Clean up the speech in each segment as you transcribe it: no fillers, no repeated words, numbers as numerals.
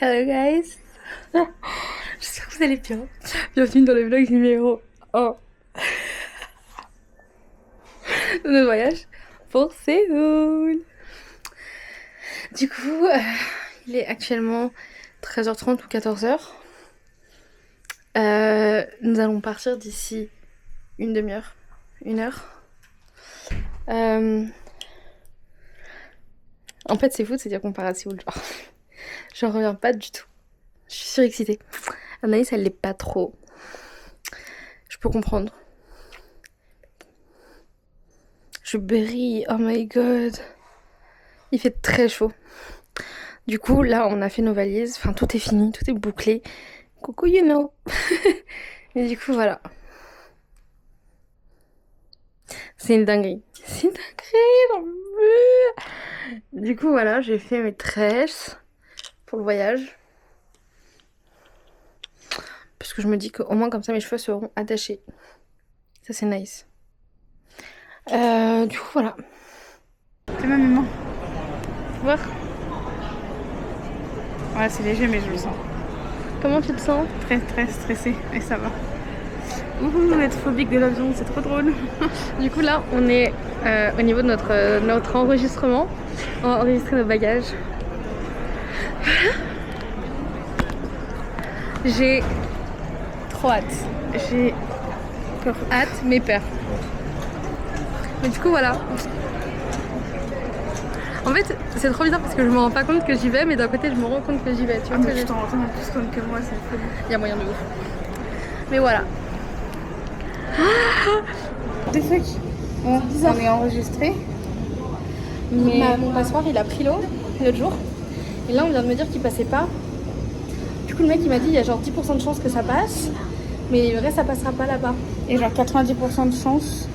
Hello guys. J'espère que vous allez bien. Bienvenue dans le vlog numéro 1 de notre voyage pour Séoul. Du coup, il est actuellement 13h30 ou 14h. Nous allons partir d'ici une demi-heure, une heure. En fait, c'est fou de se dire qu'on part à Séoul, genre. J'en reviens pas du tout. Je suis surexcitée. Anaïs, elle l'est pas trop. Je peux comprendre. Je brille, oh my god. Il fait très chaud. Du coup, là, on a fait nos valises. Enfin, tout est fini, tout est bouclé. Coucou, you know. Et du coup, voilà. C'est une dinguerie. C'est une dinguerie, j'en veux. Du coup, voilà, j'ai fait mes tresses pour le voyage. Parce que je me dis qu'au moins comme ça, mes cheveux seront attachés. Ça, c'est nice. Du coup, voilà. C'est ma maman. Voir. Ouais, c'est léger, mais je le sens. Comment tu te sens? Très stressée, mais ça va. Ouhou, être phobique de l'avion, c'est trop drôle. Du coup, là, on est au niveau de notre enregistrement. On va enregistrer nos bagages. J'ai trop hâte. J'ai hâte, mais peur. Mais du coup, voilà. En fait, c'est trop bizarre parce que je me rends pas compte que j'y vais, mais d'un côté, je me rends compte que j'y vais. Tu vois ce que Je t'en rends plus compte que moi, c'est folie. Il y a moyen de ouf. Mais voilà. Des fuck. Bon, on est enregistré. Mais Mon passeport, il a pris l'eau l'autre jour. Et là, on vient de me dire qu'il passait pas. Du coup, le mec, il m'a dit il y a genre 10% de chance que ça passe. Mais le reste, ça passera pas là-bas. et genre 90% de chance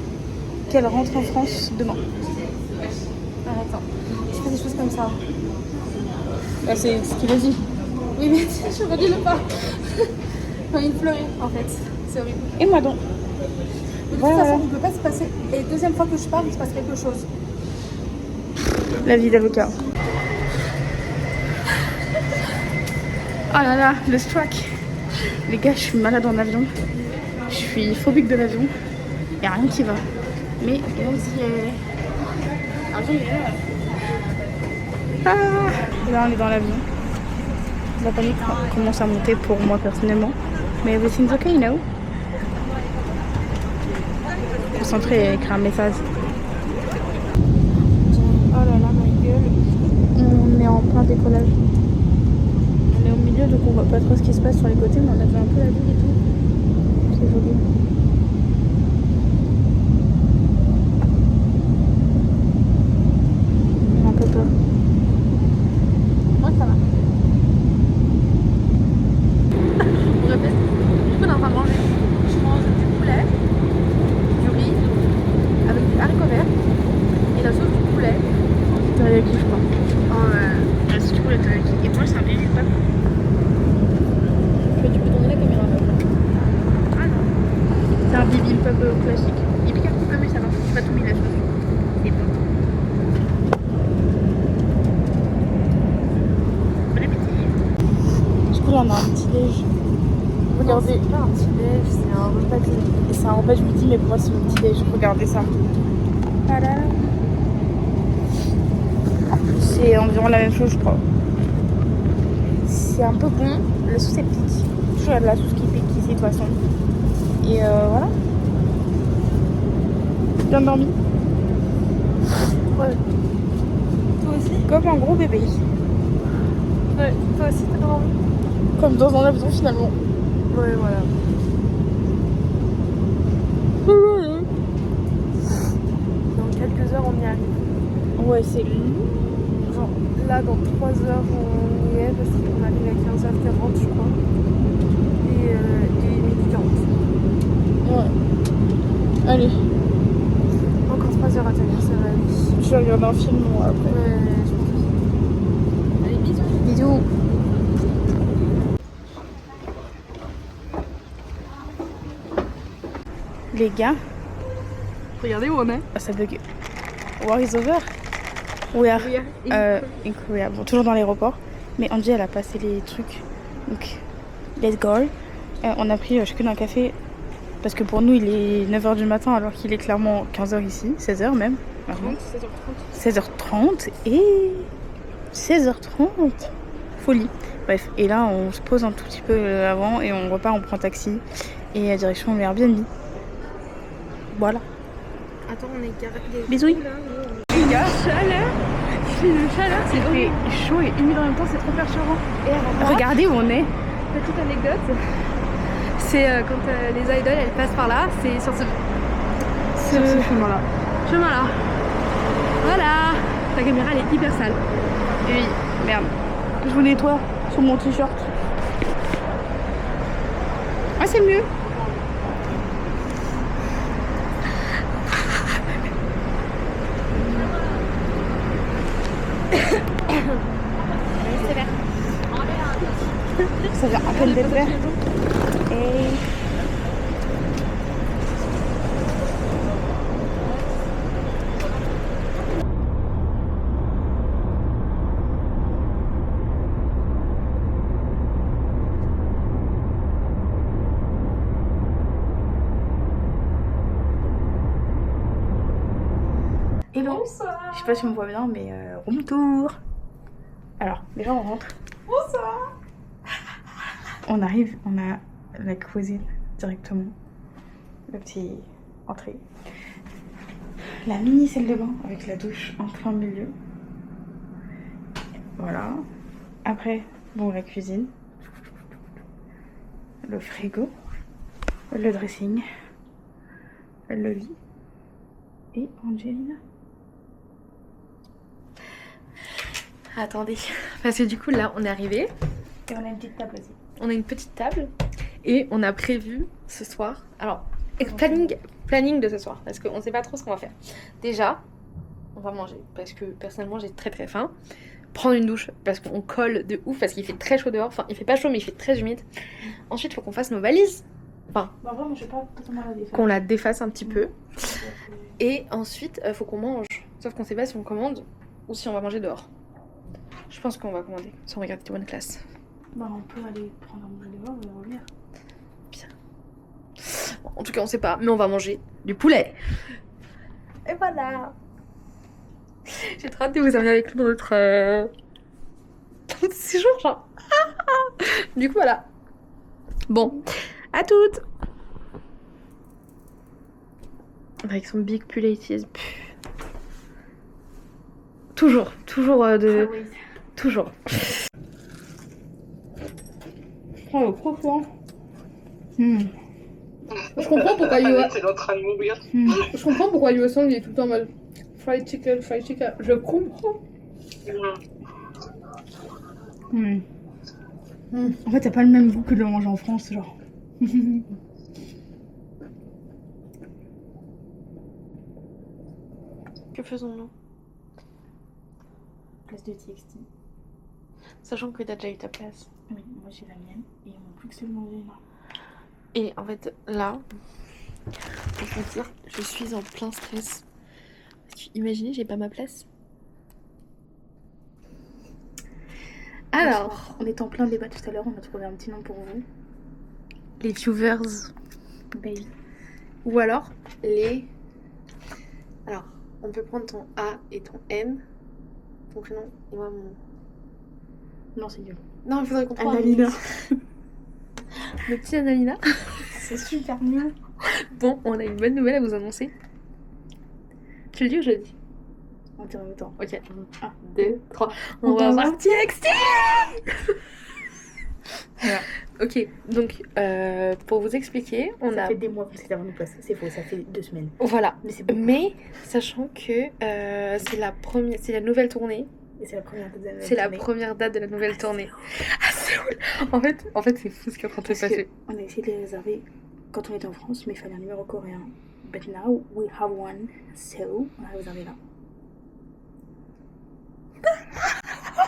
qu'elle rentre en France demain. Ah, attends. Je fais des choses comme ça. Bah, c'est ce qu'il a dit. Oui, mais je redis le pas. J'ai envie de pleurer, en fait. C'est horrible. Et moi donc. De toute façon, il peut pas se passer. Et deuxième fois que je parle, il se passe quelque chose. La vie d'avocat. Oh là là, le strike. Les gars, je suis malade en avion. Je suis phobique de l'avion. Y'a rien qui va. Mais vas-y. L'avion, il est là. Ah, là, on est dans l'avion. La panique commence à monter pour moi personnellement. Mais everything's okay, you know. Concentré et écrire un message. Oh là là, ma gueule. On est en plein décollage. On est au milieu, donc on voit pas trop ce qui se passe sur les côtés, mais on a vu un peu la ville et tout. C'est joli. J'ai un peu peur. Moi, ça va. On répète. Du coup, on est en train de manger. Je mange du poulet, du riz, avec des haricots verts et la sauce du poulet. Teriyaki, je crois. Oh, Ah, c'est du coup le teriyaki. Et moi, c'est un bibimbap. tu peux tourner la caméra là. Ah non. C'est un bibimbap classique. Il pique un petit peu, mais ça va. Je pas tout mis là-dessus. C'est bon. Bon appétit. Du coup, là, on a un petit déj. Regardez. C'est pas un petit déj, c'est un repas de midi. Et c'est un repas du midi, mais pour moi, c'est le petit déj. Regardez ça. Voilà. C'est environ la même chose, je crois. C'est un peu bon. La sauce, elle pique. Toujours, il y a de la sauce qui pique ici, de toute façon. Et voilà. Bien dormi. Ouais. Toi aussi? Comme un gros bébé. Ouais. Toi aussi, t'as dormi? Comme dans un avion, finalement. Ouais, voilà. Dans quelques heures, on y arrive. Ouais, c'est Genre, là, dans 3 heures, on y est parce qu'on arrive à 15h40, je crois. Et il est midi 40. Ouais. Allez, Encore 3 heures à tenir, c'est vrai. je vais regarder un film moi, après. Ouais, je pense aussi. Allez, bisous. Bisous. Les gars, Regardez où on est. ça bug. War is over. We are in Korea. Bon, toujours dans l'aéroport. Mais Angie, elle a passé les trucs. Donc, let's go. On a pris chacun un café. Parce que pour nous, il est 9h du matin, alors qu'il est clairement 15h ici. 16h même. 16h30 et 16h30. Folie. Bref, et là, on se pose un tout petit peu avant et on repart, on prend taxi. Et à direction Airbnb. Voilà. Attends, on est garé. Bisous. Les gars, chaleur. Il fait une chaleur, c'est chaud et humide en même temps, c'est trop perturbant. Et alors, regardez où on est. petite anecdote, c'est quand les idoles elles passent par là, c'est sur ce chemin-là. Chemin-là. Voilà. Ta caméra elle est hyper sale. Et oui, merde. Je vous nettoie sur mon t-shirt. Ah, c'est mieux. Ça vient à peine d'être vert. Et... Hello. Bonsoir. Je sais pas si on me voit bien, mais room tour. Alors, déjà on rentre. Bonsoir. On arrive, on a la cuisine directement. Le petit entrée. La mini salle de bain avec la douche en plein milieu. Voilà. Après, bon, la cuisine. Le frigo. Le dressing. Le lit. Et Angelina. Attendez, parce que du coup là on est arrivé. Et on a une petite table aussi. On a une petite table et on a prévu ce soir. Alors, planning de ce soir, parce qu'on sait pas trop ce qu'on va faire. Déjà, on va manger, parce que personnellement j'ai très très faim. Prendre une douche, parce qu'on colle de ouf, parce qu'il fait très chaud dehors. Enfin, il fait pas chaud, mais il fait très humide. Ensuite, il faut qu'on fasse nos valises. Enfin, bah, vraiment, je vais pas totalement la défaire. Qu'on la défasse un petit peu. Et ensuite, faut qu'on mange. Sauf qu'on sait pas si on commande ou si on va manger dehors. Je pense qu'on va commander, si on regarde One Class. Bah, on peut aller prendre à manger dehors et revenir. Bien. Bon, en tout cas, on sait pas, mais on va manger du poulet. Et voilà. J'ai trop hâte de vous amener avec nous dans notre séjour, genre. Du coup, voilà. Bon, à toutes. Avec son big pull-80s. Toujours de... Toujours. Oh, le profond. Je comprends pourquoi Je comprends pourquoi Song est tout le temps en mode fried chicken. Je comprends. En fait, t'as pas le même goût que de le manger en France, genre. Que faisons-nous? Place de TXT. Sachant que t'as déjà eu ta place. Oui, moi j'ai la mienne et on peut que se le manger là. Et en fait, là, pour vous dire, je suis en plein stress. Imaginez, j'ai pas ma place. Alors, on est en plein débat tout à l'heure, on a trouvé un petit nom pour vous. Les viewers. Baby. Ou alors, les... Alors, on peut prendre ton A et ton N. Ton prénom et moi mon... Non, c'est nul. Non, il faudrait qu'on trouve Annalina. Le petit Annalina. C'est super nul. Bon, on a une bonne nouvelle à vous annoncer. Tu le dis ou je le dis? On tire en même temps. Ok. 1, 2, 3. On va voir TXT. Voilà. Ok, donc pour vous expliquer, Ça fait des mois qu'on s'est avant nous placer. C'est faux, ça fait 2 semaines. Voilà. Mais sachant que c'est la nouvelle tournée. Et c'est la première date de la nouvelle C'est la tournée. première date de la nouvelle tournée. À Séoul. En fait, c'est fou ce qui est en train de se passer. On a essayé de les réserver quand on était en France, mais il fallait un numéro coréen. But now we have one, so on a réservé là.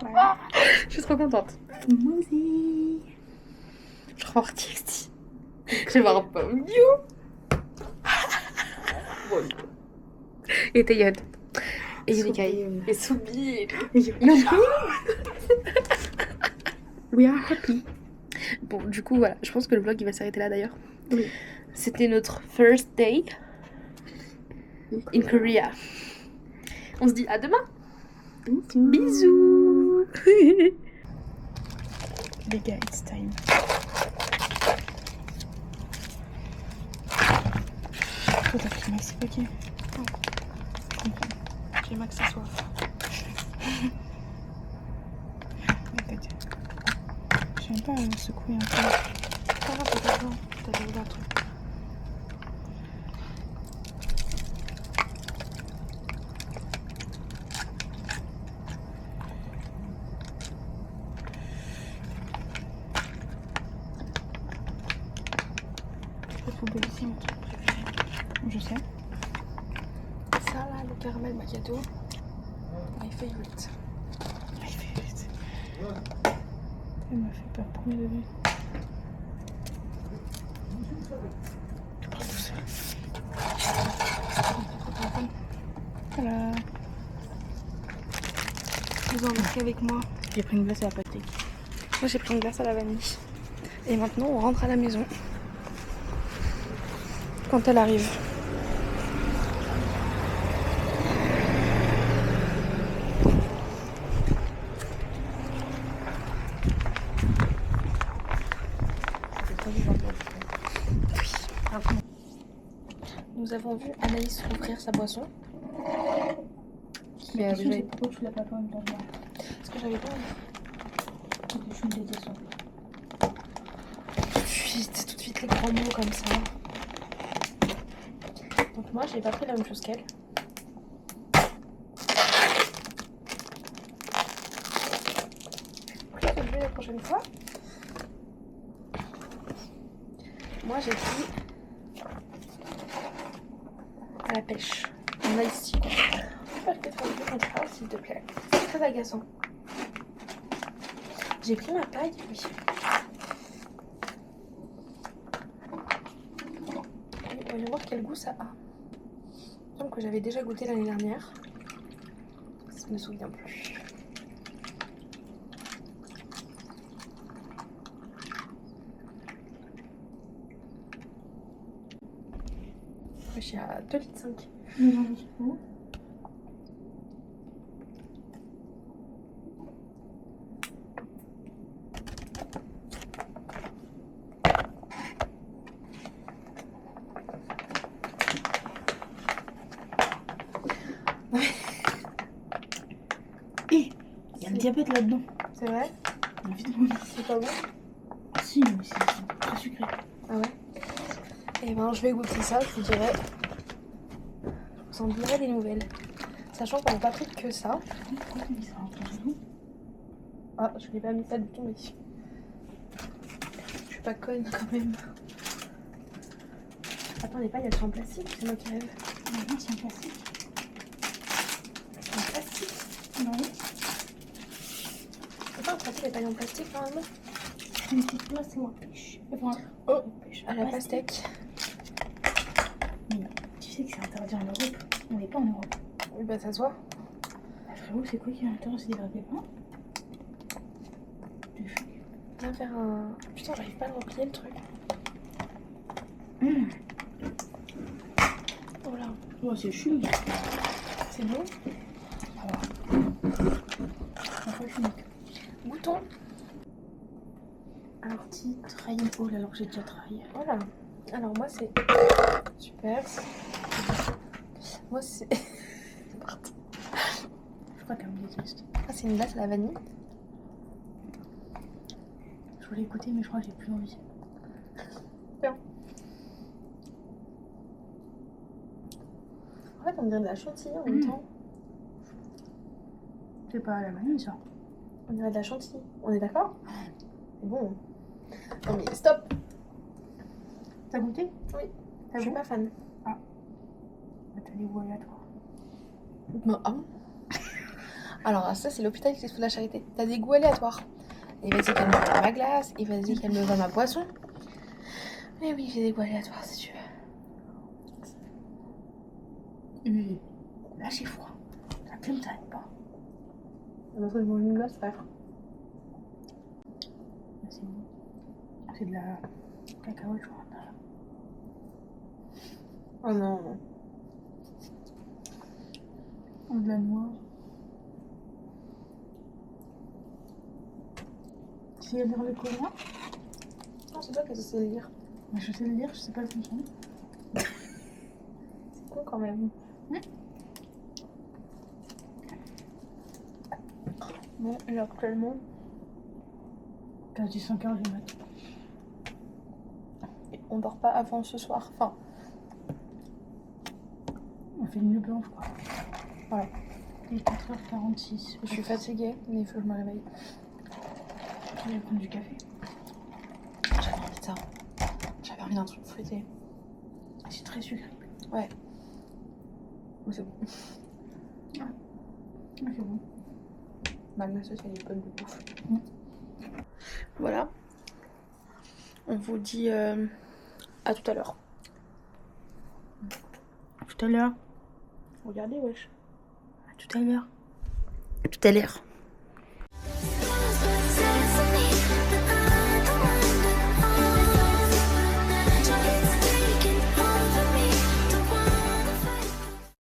Voilà. Je suis trop contente. Moi aussi. Je vais voir TXT. Je vais voir Bong Yoo. Et Taeyeon. Et Yurikai. Et Subi. Et We are happy. Bon, du coup, voilà, je pense que le vlog il va s'arrêter là d'ailleurs. Oui. C'était notre first day in Korea. On se dit à demain. Bisous. Les gars, it's time. Toi t'as pris Max, c'est ok. Je comprends. J'ai Max ce soir. J'aime pas secouer un peu. Pas grave, t'as besoin. T'as besoin d'un truc. Le poubelle ici, mon truc préféré. Je sais. Ça là, le caramel macchiato. My favorite. My favorite. Elle m'a fait peur, premier degré. Parle douceur. Voilà. Vous en mettez avec moi. J'ai pris une glace à la pâté. Moi j'ai pris une glace à la vanille. Et maintenant on rentre à la maison. Quand elle arrive. Nous avons vu Anaïs ouvrir sa boisson. Mais pourquoi tu l'as pas fait en même temps que moi? Parce que j'avais pas envie. Je suis une dédiation. Tout de suite les grands mots comme ça. Donc moi j'ai pas pris la même chose qu'elle. Plus que je vais la prochaine fois. Moi j'ai pris à la pêche. On a ici quoi. Tu peux peut-être un peu contre ça s'il te plaît. C'est très agaçant. J'ai pris ma paille, oui. Voyons voir quel goût ça a. Donc que j'avais déjà goûté l'année dernière. Je me souviens plus. Je suis à 2,5 litres. Il y a le diabète là-dedans. C'est vrai? Évidemment. C'est pas bon? Si, mais c'est très sucré. Ah ouais? Et ben je vais goûter ça, je vous dirai. Je vous en dirai des nouvelles. Sachant qu'on n'a pas pris que ça. Pourquoi tu dis ça en plus? Ah, je n'ai pas mis ça du tout, mais je suis pas conne quand même. Attends, les pailles elles sont en plastique, c'est moi qui rêve. Non, c'est en plastique. C'est en plastique? Non. C'est pas en plastique les pailles en plastique normalement? Une petite place, c'est moi. Enfin, Oh, à la pastèque. Mais tu sais que c'est interdit en Europe. On n'est pas en Europe. Oui, bah ça se voit. Bah, frérot, c'est quoi qui est à l'intérieur? C'est des vrais pépins? Viens faire un. Putain, j'arrive pas à le replier le truc. Oh là. Oh, c'est chou. C'est bon? Goûtons. Alors, titre, Ryan Hall, alors que j'ai déjà travaillé. Voilà. Alors moi c'est super. Moi c'est. Pardon. Je crois qu'elle me déteste. Ah, c'est une glace à la vanille. Je voulais écouter, mais je crois que j'ai plus envie. Bien. En fait, on dirait de la chantilly en même temps. C'est pas la vanille, ça. On dirait de la chantilly. On est d'accord? C'est bon. Non mais stop. T'as goûté? Oui. Je suis pas fan. Ah. T'as des goûts aléatoires. Ben, ah. Alors ça c'est l'hôpital qui se fout de la charité. T'as des goûts aléatoires. Et vas-y qu'elle me vend ma glace. Et vas-y qu'elle me vend ma poisson. Mais oui, j'ai des goûts aléatoires si tu veux. Là j'ai froid. La clim ça aide pas. On va trouver une glace, frère. c'est bon. C'est de la cacahuète, je crois. Oh non. Ou de la noix. Tu sais lire le coréen? Non, c'est toi qui sais lire. Mais je sais le lire, je sais pas le comprendre. C'est con quand même. Bon, et actuellement, Quasi 5 heures du mat. on dort pas avant ce soir. Enfin, On fait une nuit blanche, quoi. voilà. Il est 4h46. Je suis fatiguée, mais il faut que je me réveille. Je vais prendre du café. J'avais envie de ça. J'avais envie d'un truc fruité. C'est très sucré. Ouais. Mais c'est bon. Ah, c'est bon. Malgré ça, c'est une bonne de bouffe. Voilà. On vous dit à tout à l'heure. Tout à l'heure. Regardez, wesh. À tout à l'heure. À tout à l'heure.